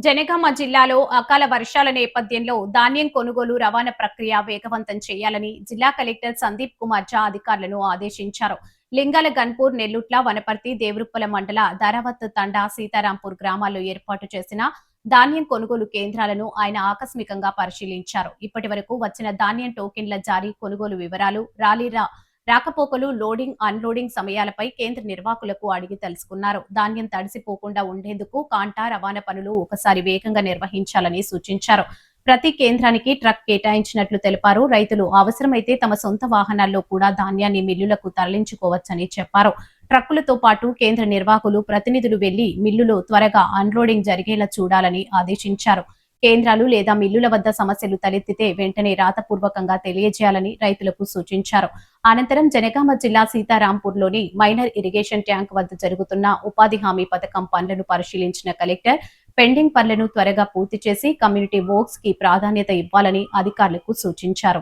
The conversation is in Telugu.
జనగామ జిల్లాలో అకాల వర్షాల నేపథ్యంలో ధాన్యం కొనుగోలు రవాణా ప్రక్రియ వేగవంతం చేయాలని జిల్లా కలెక్టర్ సందీప్ కుమార్ ఝా అధికారులను ఆదేశించారు. లింగాల గన్పూర్, నెల్లుట్ల, వనపర్తి, దేవరుప్పల మండల ధరావత్ తండా, సీతారాంపూర్ గ్రామాల్లో ఏర్పాటు చేసిన ధాన్యం కొనుగోలు కేంద్రాలను ఆయన ఆకస్మికంగా పరిశీలించారు. ఇప్పటి వరకు వచ్చిన ధాన్యం టోకెన్ల జారీ, కొనుగోలు వివరాలు, రాకపోకలు, లోడింగ్, అన్లోడింగ్ సమయాలపై కేంద్ర నిర్వాహకులకు అడిగి తెలుసుకున్నారు. ధాన్యం తడిసిపోకుండా ఉండేందుకు కాంటా రవాణా పనులు ఒకసారి వేగంగా నిర్వహించాలని సూచించారు. ప్రతి కేంద్రానికి ట్రక్ కేటాయించినట్లు తెలిపారు. రైతులు అవసరమైతే తమ సొంత వాహనాల్లో కూడా ధాన్యాన్ని మిల్లులకు తరలించుకోవచ్చని చెప్పారు. ట్రక్కులతో పాటు కేంద్ర నిర్వాహకులు, ప్రతినిధులు వెళ్లి మిల్లులో త్వరగా అన్లోడింగ్ జరిగేలా చూడాలని ఆదేశించారు. కేంద్రాలు లేదా మిల్లుల వద్ద సమస్యలు తలెత్తితే వెంటనే రాతపూర్వకంగా తెలియజేయాలని రైతులకు సూచించారు. అనంతరం జనగామ జిల్లా సీతారాంపూర్లోని మైనర్ ఇరిగేషన్ ట్యాంక్ వద్ద జరుగుతున్న ఉపాధి హామీ పథకం పనులను పరిశీలించిన కలెక్టర్ పెండింగ్ పనులను త్వరగా పూర్తి చేసి కమ్యూనిటీ వర్క్స్ కి ప్రాధాన్యత ఇవ్వాలని అధికారులకు సూచించారు.